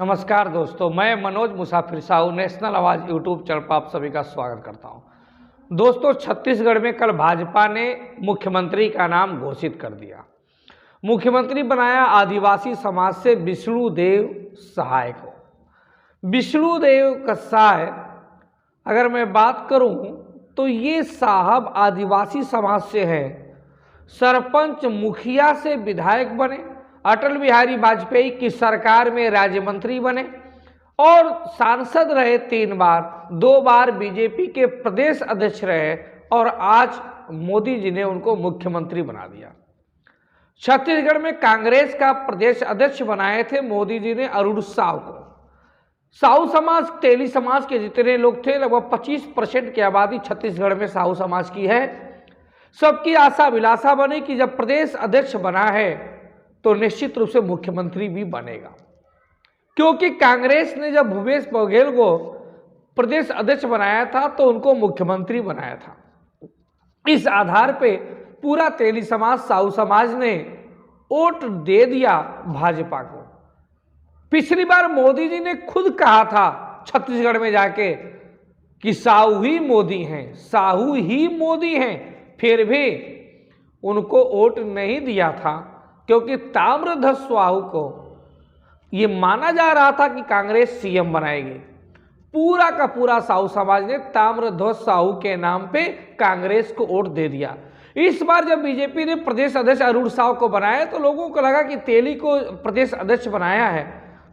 नमस्कार दोस्तों, मैं मनोज मुसाफिर साहू नेशनल आवाज़ यूट्यूब चैनल पर आप सभी का स्वागत करता हूं। दोस्तों, छत्तीसगढ़ में कल भाजपा ने मुख्यमंत्री का नाम घोषित कर दिया। मुख्यमंत्री बनाया आदिवासी समाज से विष्णुदेव सहाय को। विष्णुदेव सहाय अगर मैं बात करूं तो ये साहब आदिवासी समाज से हैं। सरपंच मुखिया से विधायक बने, अटल बिहारी वाजपेयी की सरकार में राज्य मंत्री बने और सांसद रहे 3 बार, 2 बार बीजेपी के प्रदेश अध्यक्ष रहे और आज मोदी जी ने उनको मुख्यमंत्री बना दिया। छत्तीसगढ़ में कांग्रेस का प्रदेश अध्यक्ष बनाए थे मोदी जी ने अरुण साव को। साहू समाज, तेली समाज के जितने लोग थे, लगभग 25% की आबादी छत्तीसगढ़ में साहू समाज की है। सबकी आशा विलासा बनी कि जब प्रदेश अध्यक्ष बना है तो निश्चित रूप से मुख्यमंत्री भी बनेगा, क्योंकि कांग्रेस ने जब भूपेश बघेल को प्रदेश अध्यक्ष बनाया था तो उनको मुख्यमंत्री बनाया था। इस आधार पे पूरा तेली समाज, साहू समाज ने वोट दे दिया भाजपा को। पिछली बार मोदी जी ने खुद कहा था छत्तीसगढ़ में जाके कि साहू ही मोदी हैं, साहू ही मोदी हैं, फिर भी उनको वोट नहीं दिया था, क्योंकि ताम्रध्वज साहू को ये माना जा रहा था कि कांग्रेस सीएम बनाएगी। पूरा का पूरा साहू समाज ने ताम्रध्वज साहू के नाम पे कांग्रेस को वोट दे दिया। इस बार जब बीजेपी ने प्रदेश अध्यक्ष अरुण साव को बनाया तो लोगों को लगा कि तेली को प्रदेश अध्यक्ष बनाया है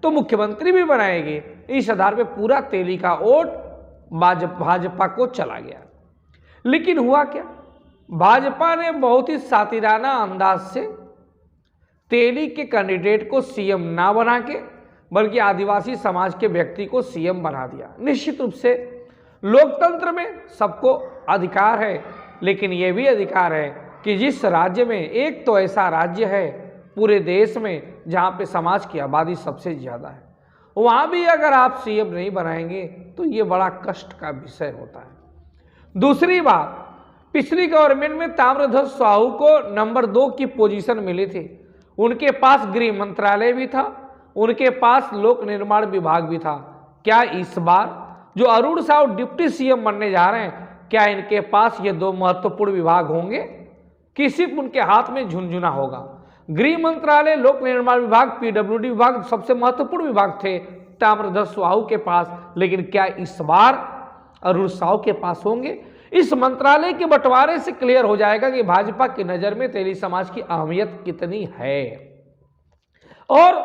तो मुख्यमंत्री भी बनाएगी। इस आधार पे पूरा तेली का वोट भाजपा को चला गया। लेकिन हुआ क्या? भाजपा ने बहुत ही सातिराना अंदाज से तेली के कैंडिडेट को सीएम ना बना के बल्कि आदिवासी समाज के व्यक्ति को सीएम बना दिया। निश्चित रूप से लोकतंत्र में सबको अधिकार है, लेकिन यह भी अधिकार है कि जिस राज्य में, एक तो ऐसा राज्य है पूरे देश में जहां पे समाज की आबादी सबसे ज़्यादा है, वहां भी अगर आप सीएम नहीं बनाएंगे तो ये बड़ा कष्ट का विषय होता है। दूसरी बात, पिछली गवर्नमेंट में ताम्रध्वज साहू को नंबर 2 की पोजीशन मिली थी। उनके पास गृह मंत्रालय भी था, उनके पास लोक निर्माण विभाग भी था। क्या इस बार जो अरुण साहू डिप्टी सीएम बनने जा रहे हैं, क्या इनके पास ये 2 महत्वपूर्ण विभाग होंगे कि सिर्फ उनके हाथ में झुनझुना होगा? गृह मंत्रालय, लोक निर्माण विभाग, पीडब्ल्यूडी विभाग सबसे महत्वपूर्ण विभाग थे ताम्रध्वज साहू के पास, लेकिन क्या इस बार अरुण साहू के पास होंगे? इस मंत्रालय के बंटवारे से क्लियर हो जाएगा कि भाजपा की नजर में तेली समाज की अहमियत कितनी है। और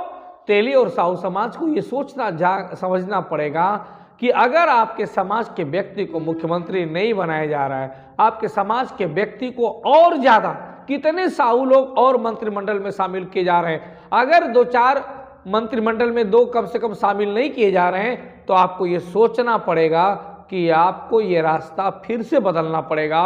तेली और साहू समाज को यह समझना पड़ेगा कि अगर आपके समाज के व्यक्ति को मुख्यमंत्री नहीं बनाया जा रहा है, आपके समाज के व्यक्ति को और ज्यादा कितने साहू लोग और मंत्रिमंडल में शामिल किए जा रहे हैं, अगर 2-4 मंत्रिमंडल में 2 कम से कम शामिल नहीं किए जा रहे हैं, तो आपको यह सोचना पड़ेगा कि आपको ये रास्ता फिर से बदलना पड़ेगा।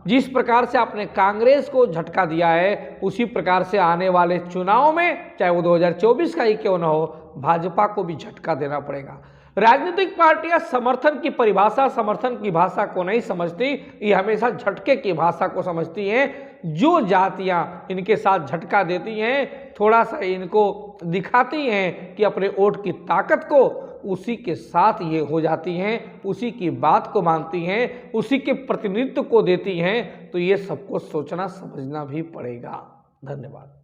जिस प्रकार से आपने कांग्रेस को झटका दिया है, उसी प्रकार से आने वाले चुनाव में, चाहे वो 2024 का ही क्यों ना हो, भाजपा को भी झटका देना पड़ेगा। राजनीतिक पार्टियां समर्थन की परिभाषा, समर्थन की भाषा को नहीं समझती, ये हमेशा झटके की भाषा को समझती हैं। जो जातियां इनके साथ झटका देती हैं, थोड़ा सा इनको दिखाती हैं कि अपने वोट की ताकत को, उसी के साथ ये हो जाती हैं, उसी की बात को मानती हैं, उसी के प्रतिनिधित्व को देती हैं। तो ये सबको सोचना समझना भी पड़ेगा। धन्यवाद।